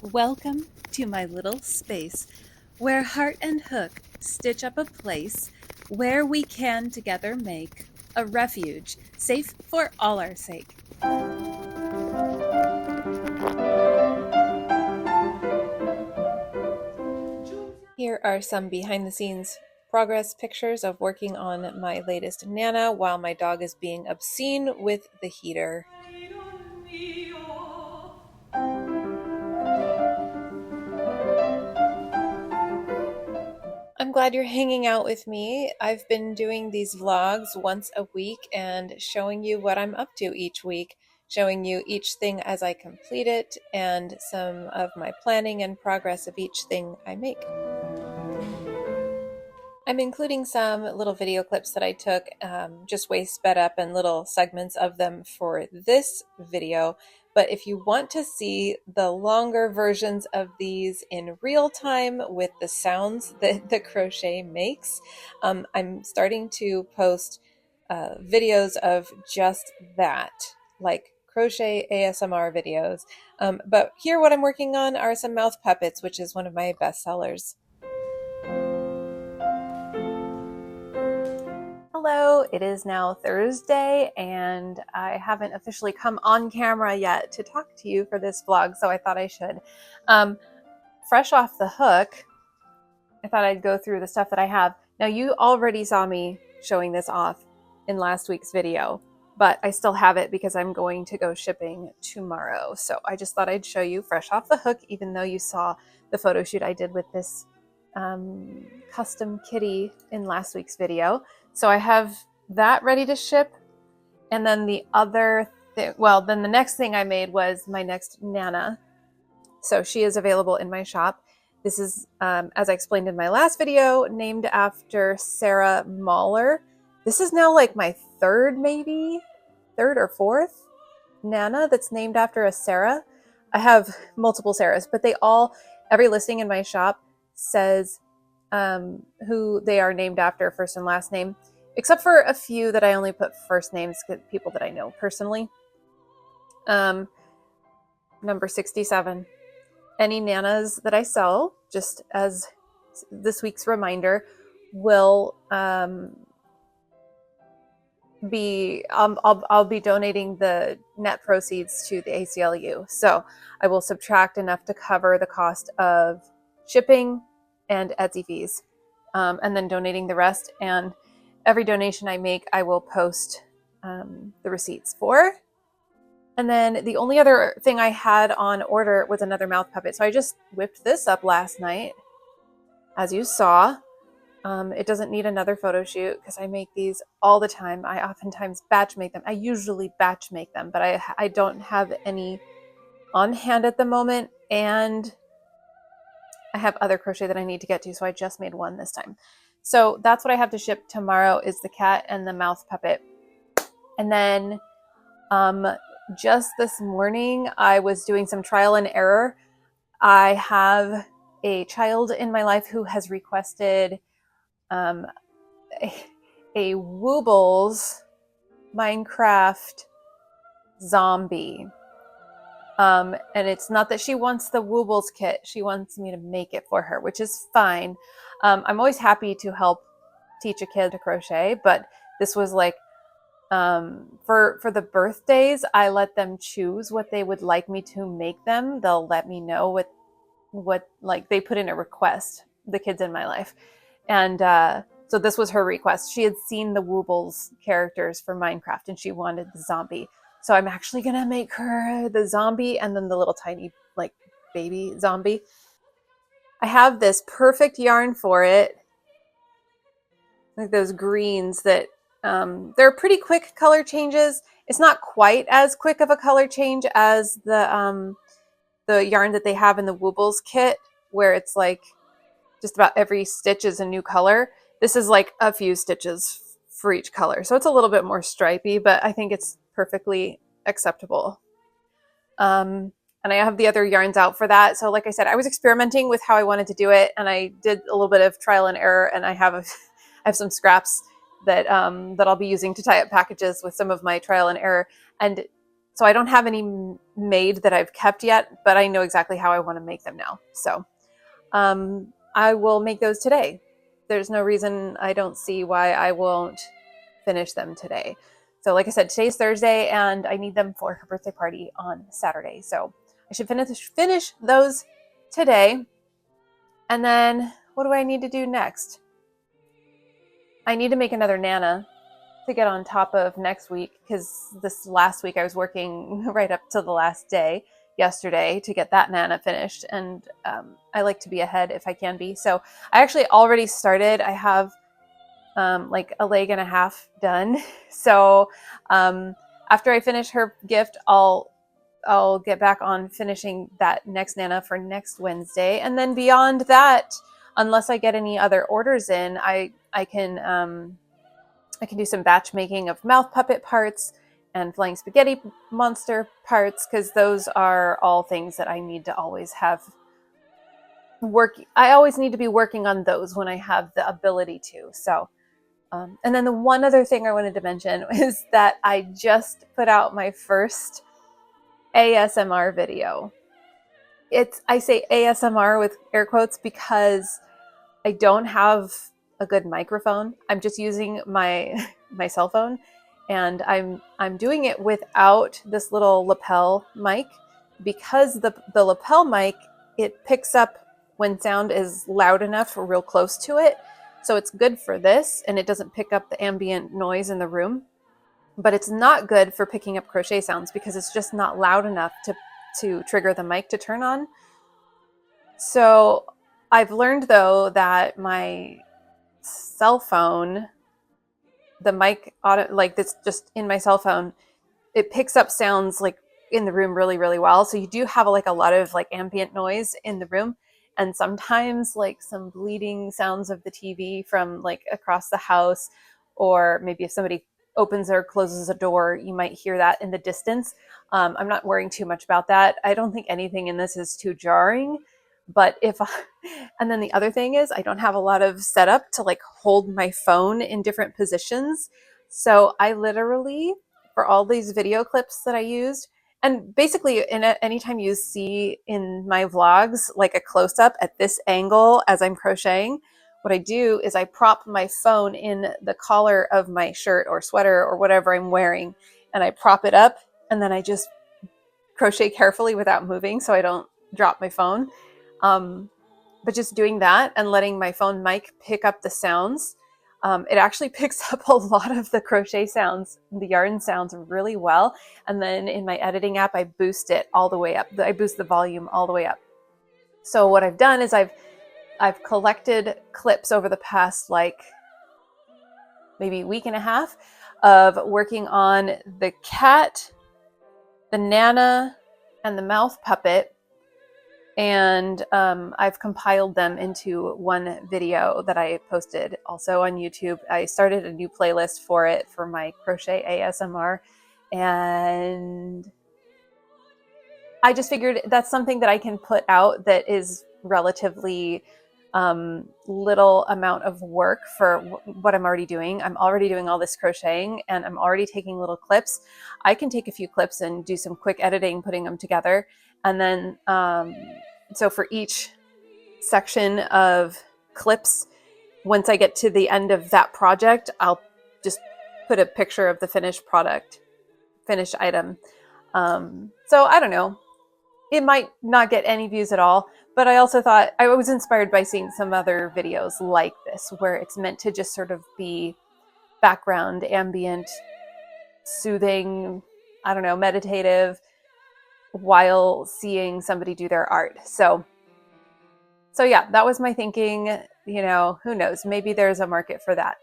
Welcome to my little space, where heart and hook stitch up a place where we can together make a refuge safe for all our sake. Here are some behind the scenes progress pictures of working on my latest Nana while my dog is being obscene with the heater. I'm glad you're hanging out with me. I've been doing these vlogs once a week and showing you what I'm up to each week, showing you each thing as I complete it and some of my planning and progress of each thing I make. I'm including some little video clips that I took, just way sped up, and little segments of them for this video. But if you want to see the longer versions of these in real time with the sounds that the crochet makes, I'm starting to post videos of just that, like crochet ASMR videos. But here what I'm working on are some mouth puppets, which is one of my best sellers. Hello, it is now Thursday and I haven't officially come on camera yet to talk to you for this vlog, so I thought I should. Fresh off the hook, I thought I'd go through the stuff that I have. Now, you already saw me showing this off in last week's video, but I still have it because I'm going to go shipping tomorrow. So I just thought I'd show you fresh off the hook, even though you saw the photo shoot I did with this custom kitty in last week's video. So I have that ready to ship. And then the other thing, well, then the next thing I made was my next Nana. So she is available in my shop. This is, as I explained in my last video, named after Sarah Mahler. This is now like my third or fourth Nana that's named after a Sarah. I have multiple Sarahs, but every listing in my shop says who they are named after, first and last name, except for a few that I only put first names, people that I know personally. Number 67. Any Nanas that I sell, just as this week's reminder, will be I'll be donating the net proceeds to the ACLU. So I will subtract enough to cover the cost of shipping and Etsy fees, and then donating the rest. And every donation I make, I will post the receipts for. And then the only other thing I had on order was another mouth puppet. So I just whipped this up last night, as you saw. It doesn't need another photo shoot because I make these all the time. I oftentimes batch make them. I usually batch make them, but I don't have any on hand at the moment. And I have other crochet that I need to get to, so I just made one this time. So that's what I have to ship tomorrow, is the cat and the mouth puppet. And then just this morning, I was doing some trial and error. I have a child in my life who has requested a Woobles Minecraft zombie. And it's not that she wants the Woobles kit. She wants me to make it for her, which is fine. I'm always happy to help teach a kid to crochet, but this was like, for the birthdays, I let them choose what they would like me to make them. They'll let me know what like they put in a request, the kids in my life. And so this was her request. She had seen the Woobles characters for Minecraft and she wanted the zombie. So I'm actually gonna make her the zombie and then the little tiny like baby zombie. I have this perfect yarn for it, like those greens that they're pretty quick color changes. It's not quite as quick of a color change as the yarn that they have in the Woobles kit, where it's like just about every stitch is a new color. This is like a few stitches for each color. So it's a little bit more stripy, but I think it's perfectly acceptable. And I have the other yarns out for that. So like I said, I was experimenting with how I wanted to do it, and I did a little bit of trial and error, and I have some scraps that that I'll be using to tie up packages with some of my trial and error. And So I don't have any made that I've kept yet, but I know exactly how I want to make them now. So I will make those today. There's no reason, I don't see why I won't finish them today. So like I said, today's Thursday and I need them for her birthday party on Saturday. So I should finish those today. And then what do I need to do next? I need to make another Nana to get on top of next week, because this last week I was working right up to the last day yesterday to get that Nana finished, and I like to be ahead if I can be. So I actually already started. I have like a leg and a half done. So after I finish her gift, I'll get back on finishing that next Nana for next Wednesday, and then beyond that, unless I get any other orders in, I can do some batch making of mouth puppet parts and flying spaghetti monster parts, because those are all things that I need to always have I always need to be working on those when I have the ability to. So and then the one other thing I wanted to mention is that I just put out my first ASMR video. I say ASMR with air quotes because I don't have a good microphone. I'm just using my cell phone, and I'm doing it without this little lapel mic, because the lapel mic, it picks up when sound is loud enough or real close to it. So it's good for this, and it doesn't pick up the ambient noise in the room. But it's not good for picking up crochet sounds because it's just not loud enough to trigger the mic to turn on. So I've learned though that my cell phone, the mic like that's just in my cell phone, it picks up sounds like in the room really, really well. So you do have like a lot of like ambient noise in the room, and sometimes like some bleeding sounds of the TV from like across the house, or maybe if somebody opens or closes a door, you might hear that in the distance. I'm not worrying too much about that. I don't think anything in this is too jarring, but and then the other thing is I don't have a lot of setup to like hold my phone in different positions. So I literally, for all these video clips that I used, and basically anytime you see in my vlogs like a close-up at this angle as I'm crocheting, what I do is I prop my phone in the collar of my shirt or sweater or whatever I'm wearing, and I prop it up, and then I just crochet carefully without moving so I don't drop my phone. But just doing that and letting my phone mic pick up the sounds, it actually picks up a lot of the crochet sounds, the yarn sounds really well. And then in my editing app, I boost it all the way up. I boost the volume all the way up. So what I've done is I've collected clips over the past like maybe week and a half of working on the cat, the Nana, and the mouth puppet. And I've compiled them into one video that I posted also on YouTube. I started a new playlist for it for my crochet ASMR, and I just figured that's something that I can put out that is relatively little amount of work for what I'm already doing. I'm already doing all this crocheting, and I'm already taking little clips. I can take a few clips and do some quick editing, putting them together, and then so for each section of clips, once I get to the end of that project, I'll just put a picture of the finished product, finished item. So I don't know. It might not get any views at all, but I also thought I was inspired by seeing some other videos like this, where it's meant to just sort of be background, ambient, soothing, I don't know, meditative, while seeing somebody do their art. So yeah, that was my thinking. You know, who knows? Maybe there's a market for that.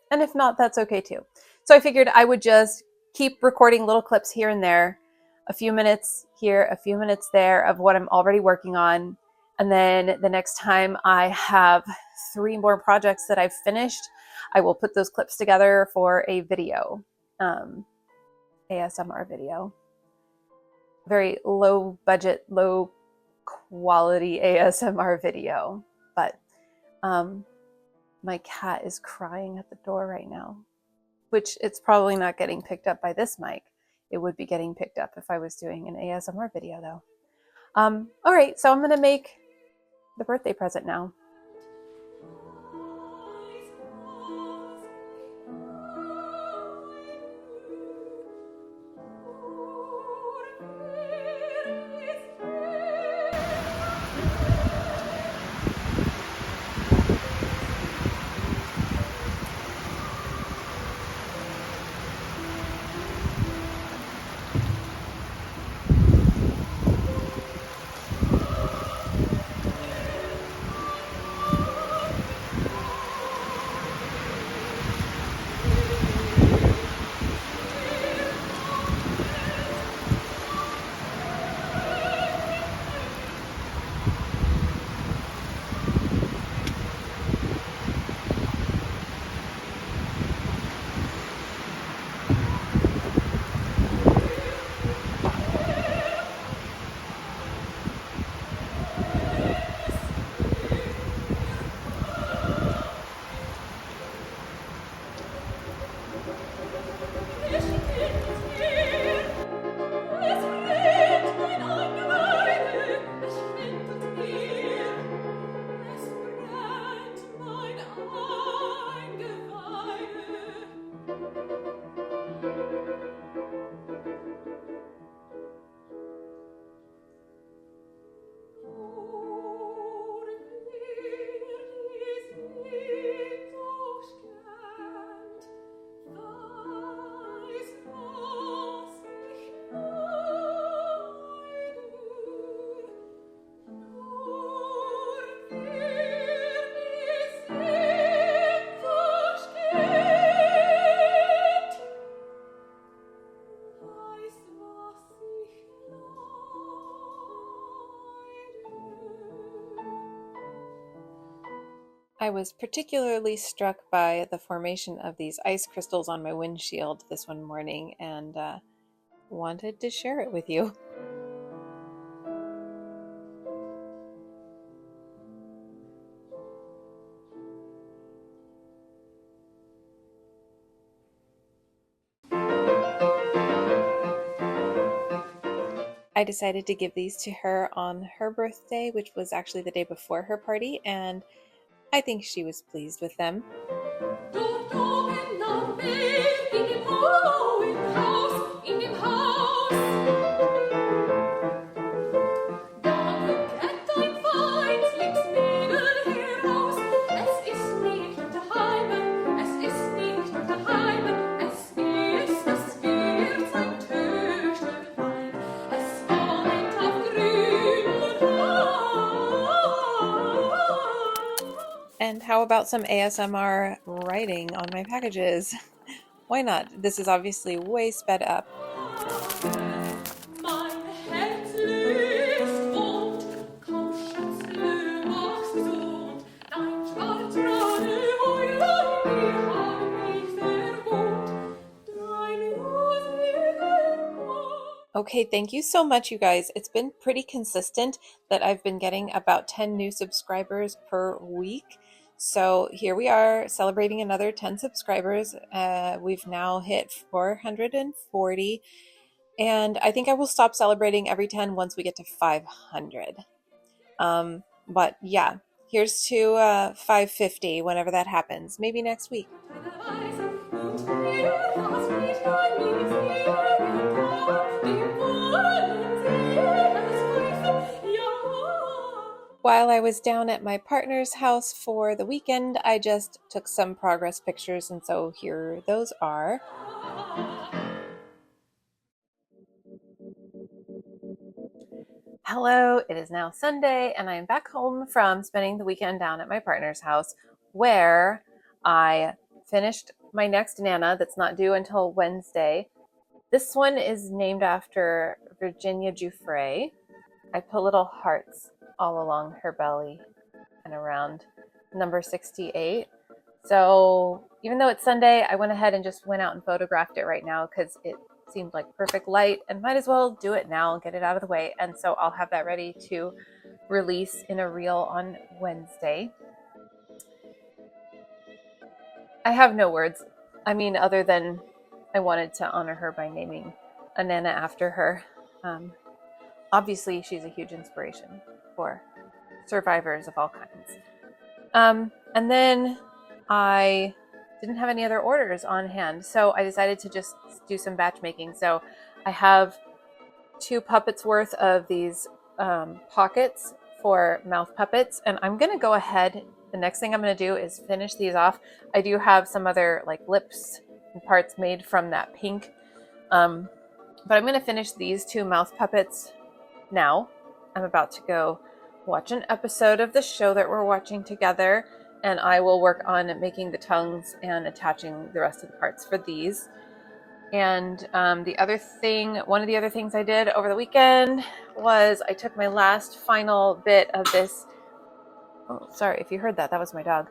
And if not, that's okay too. So I figured I would just keep recording little clips here and there, a few minutes here, a few minutes there of what I'm already working on. And then the next time I have 3 more projects that I've finished, I will put those clips together for a video, ASMR video. Very low budget, low quality ASMR video. But my cat is crying at the door right now, which it's probably not getting picked up by this mic. it would be getting picked up if I was doing an ASMR video though. All right, so I'm gonna make the birthday present now. I was particularly struck by the formation of these ice crystals on my windshield this one morning and wanted to share it with you. I decided to give these to her on her birthday, which was actually the day before her party, and I think she was pleased with them. And how about some ASMR writing on my packages? Why not? This is obviously way sped up. Okay, thank you so much, you guys. It's been pretty consistent that I've been getting about 10 new subscribers per week. So here we are celebrating another 10 subscribers. We've now hit 440. And I think I will stop celebrating every 10 once we get to 500. But yeah, here's to 550 whenever that happens. Maybe next week. While I was down at my partner's house for the weekend, I just took some progress pictures, and so here those are. Hello, it is now Sunday, and I am back home from spending the weekend down at my partner's house, where I finished my next Nana that's not due until Wednesday. This one is named after Virginia Giuffre. I put little hearts all along her belly and around number 68. So even though it's Sunday, I went ahead and just went out and photographed it right now because it seemed like perfect light and might as well do it now and get it out of the way. And so I'll have that ready to release in a reel on Wednesday. I have no words. I mean, other than I wanted to honor her by naming a Nana after her. Obviously, she's a huge inspiration for survivors of all kinds. And then I didn't have any other orders on hand, so I decided to just do some batch making. So I have 2 puppets worth of these pockets for mouth puppets, and I'm gonna go ahead. The next thing I'm gonna do is finish these off. I do have some other like lips and parts made from that pink, but I'm gonna finish these 2 mouth puppets now. I'm about to go watch an episode of the show that we're watching together, and I will work on making the tongues and attaching the rest of the parts for these. And one of the other things I did over the weekend was I took my last final bit of this, oh, sorry if you heard that, that was my dog,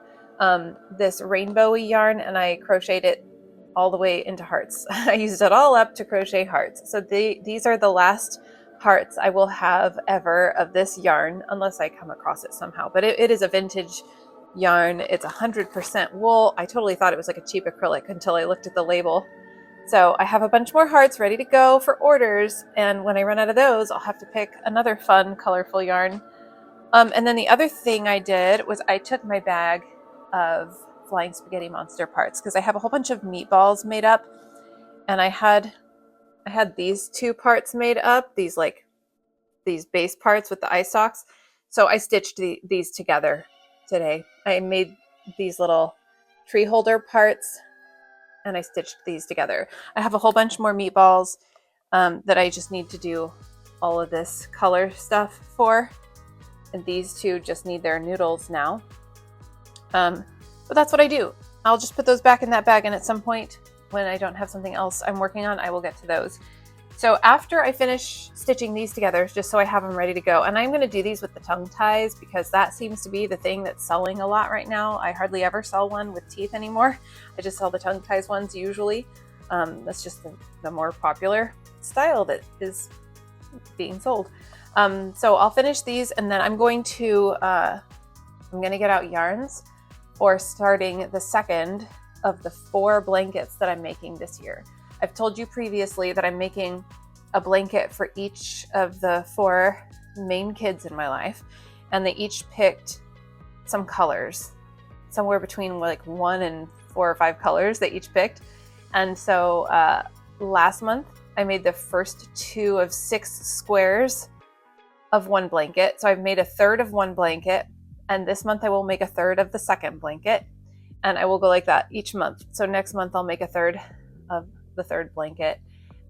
this rainbowy yarn, and I crocheted it all the way into hearts. I used it all up to crochet hearts. So these are the last hearts I will have ever of this yarn, unless I come across it somehow. But it is a vintage yarn. It's 100% wool. I totally thought it was like a cheap acrylic until I looked at the label. So I have a bunch more hearts ready to go for orders, and when I run out of those, I'll have to pick another fun, colorful yarn. And then the other thing I did was I took my bag of Flying Spaghetti Monster parts, because I have a whole bunch of meatballs made up, and I had these 2 parts made up, these base parts with the eye socks. So I stitched these together today. I made these little tree holder parts, and I stitched these together. I have a whole bunch more meatballs that I just need to do all of this color stuff for. And these 2 just need their noodles now. But that's what I do. I'll just put those back in that bag, and at some point when I don't have something else I'm working on, I will get to those. So after I finish stitching these together, just so I have them ready to go, and I'm going to do these with the tongue ties, because that seems to be the thing that's selling a lot right now. I hardly ever sell one with teeth anymore. I just sell the tongue ties ones usually. That's just the more popular style that is being sold. So I'll finish these, and then I'm going to get out yarns for starting the second of the 4 blankets that I'm making this year. I've told you previously that I'm making a blanket for each of the 4 main kids in my life, and they each picked some colors, somewhere between like 1 and 4 or 5 colors they each picked. And so last month I made the first 2 of 6 squares of 1 blanket. So I've made a third of 1 blanket, and this month I will make a third of the second blanket, and I will go like that each month. So next month I'll make a third of the third blanket,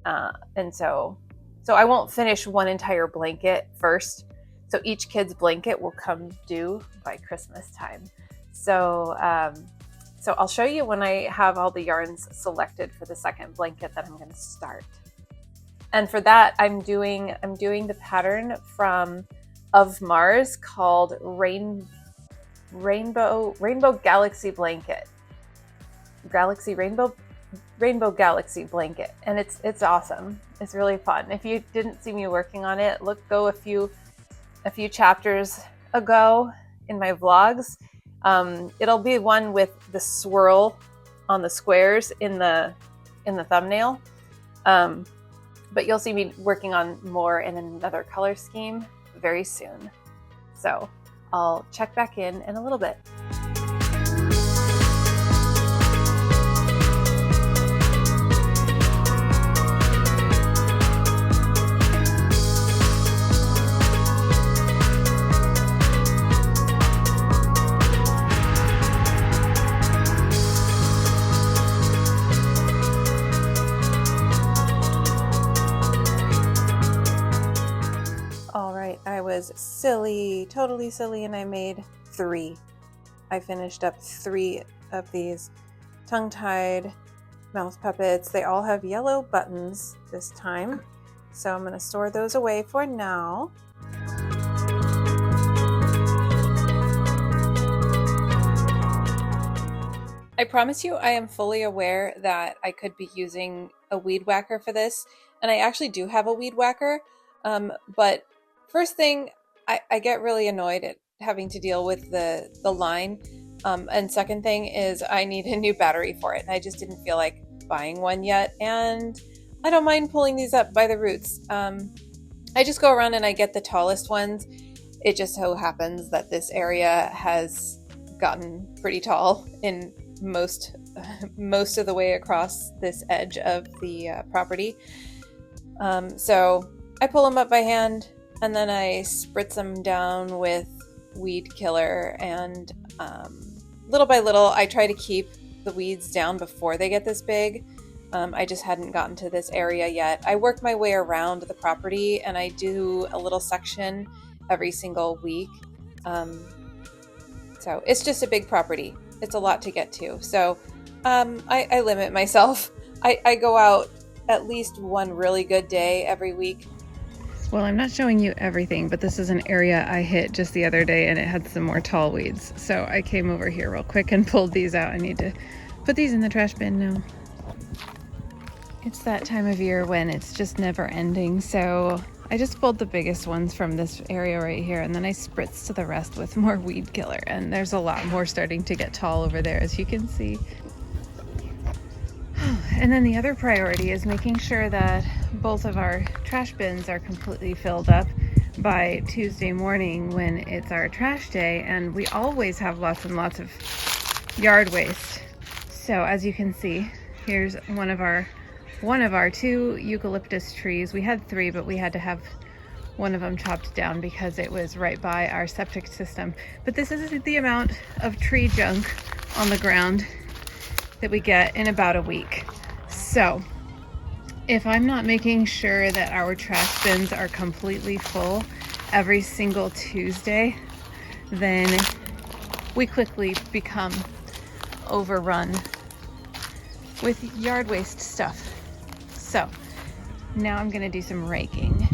and so I won't finish 1 entire blanket first. So each kid's blanket will come due by Christmas time. So I'll show you when I have all the yarns selected for the second blanket that I'm going to start. And for that, I'm doing the pattern from Of Mars called Rainbow Galaxy Blanket. Rainbow Galaxy Blanket, and it's awesome. It's really fun. If you didn't see me working on it, go a few chapters ago in my vlogs. It'll be one with the swirl on the squares in the thumbnail, but you'll see me working on more in another color scheme very soon. So I'll check back in a little bit. I was totally silly, and I made 3. I finished up 3 of these tongue-tied mouse puppets. They all have yellow buttons this time, so I'm going to store those away for now. I promise you I am fully aware that I could be using a weed whacker for this, and I actually do have a weed whacker, but first thing, I get really annoyed at having to deal with the line, and second thing is I need a new battery for it, and I just didn't feel like buying one yet, and I don't mind pulling these up by the roots. I just go around and I get the tallest ones. It just so happens that this area has gotten pretty tall in most of the way across this edge of the property. So I pull them up by hand and then I spritz them down with weed killer, and little by little I try to keep the weeds down before they get this big. I just hadn't gotten to this area yet. I work my way around the property and I do a little section every single week. So it's just a big property. It's a lot to get to. So I limit myself. I go out at least one really good day every week. Well, I'm not showing you everything, but this is an area I hit just the other day and it had some more tall weeds. So I came over here real quick and pulled these out. I need to put these in the trash bin now. It's that time of year when it's just never ending, so I just pulled the biggest ones from this area right here, and then I spritzed the rest with more weed killer, and there's a lot more starting to get tall over there, as you can see. And then the other priority is making sure that both of our trash bins are completely filled up by Tuesday morning when it's our trash day, and we always have lots and lots of yard waste. So as you can see, here's one of our 2 eucalyptus trees. We had 3, but we had to have one of them chopped down because it was right by our septic system. But this is the amount of tree junk on the ground that we get in about a week. So if I'm not making sure that our trash bins are completely full every single Tuesday, then we quickly become overrun with yard waste stuff. So now I'm gonna do some raking.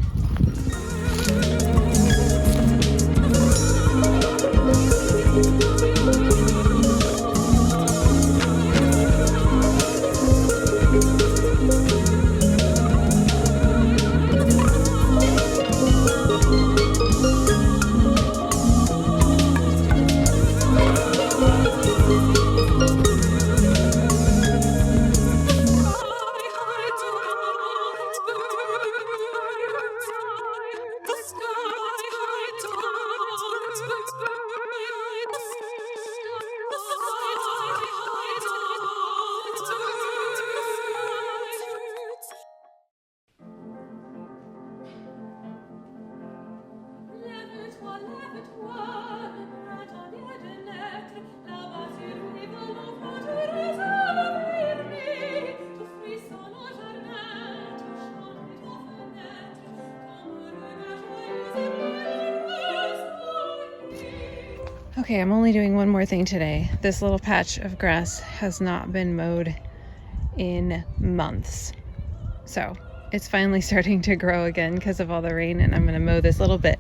Okay, I'm only doing one more thing today. This little patch of grass has not been mowed in months. So it's finally starting to grow again because of all the rain, and I'm gonna mow this little bit.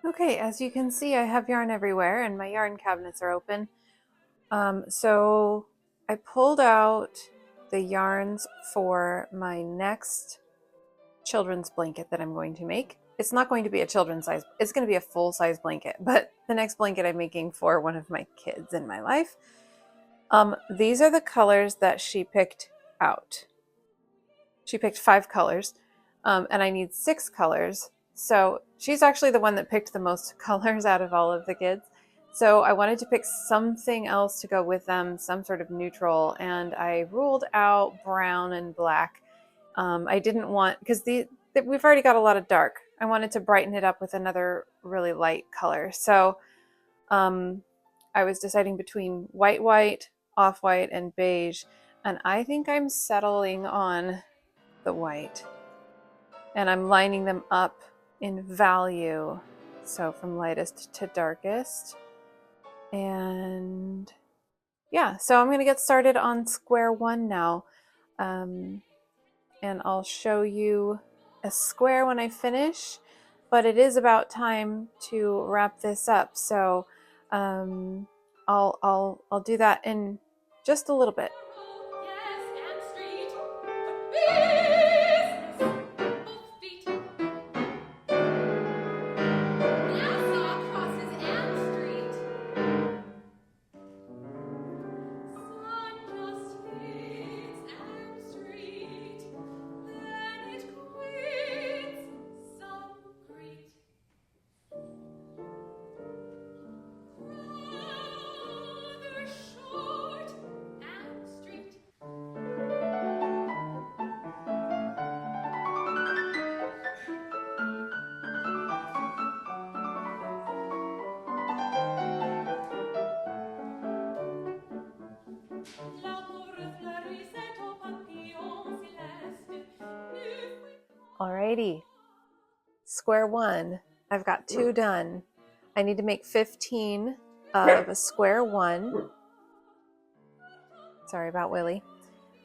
Okay, as you can see, I have yarn everywhere and my yarn cabinets are open. So I pulled out the yarns for my next children's blanket that I'm going to make. It's not going to be a children's size, it's going to be a full size blanket, but the next blanket I'm making for one of my kids in my life. These are the colors that she picked out. She picked 5 colors, and I need 6 colors. So she's actually the one that picked the most colors out of all of the kids. So I wanted to pick something else to go with them, some sort of neutral, and I ruled out brown and black. I didn't want, because we've already got a lot of dark. I wanted to brighten it up with another really light color. So I was deciding between white, off-white, and beige, and I think I'm settling on the white. And I'm lining them up in value, so from lightest to darkest. And yeah, so I'm going to get started on square one now. And I'll show you a square when I finish, but it is about time to wrap this up. So I'll do that in just a little bit. Alrighty, square one, I've got 2 done. I need to make 15 of a square one. Sorry about Willie.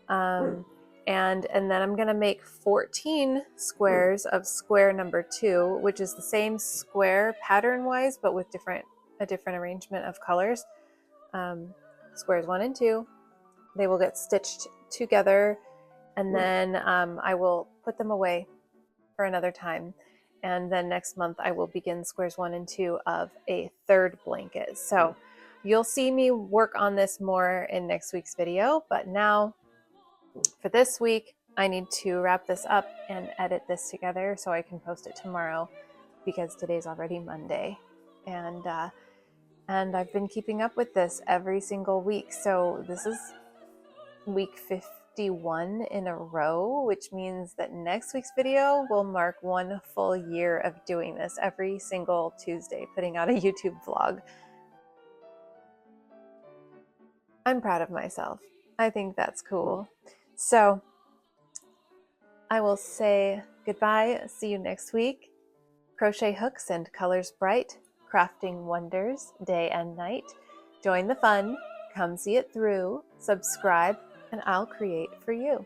And then I'm gonna make 14 squares of square number 2, which is the same square pattern wise, but with a different arrangement of colors. Squares 1 and 2, they will get stitched together, and then I will put them away for another time. And then next month I will begin squares 1 and 2 of a third blanket. So you'll see me work on this more in next week's video, but now for this week, I need to wrap this up and edit this together so I can post it tomorrow, because today's already Monday. And I've been keeping up with this every single week. So this is week 51 in a row, which means that next week's video will mark 1 full year of doing this every single Tuesday, putting out a YouTube vlog. I'm proud of myself. I think that's cool. So I will say goodbye. See you next week. Crochet hooks and colors bright, crafting wonders day and night. Join the fun, come see it through, subscribe, and I'll create for you.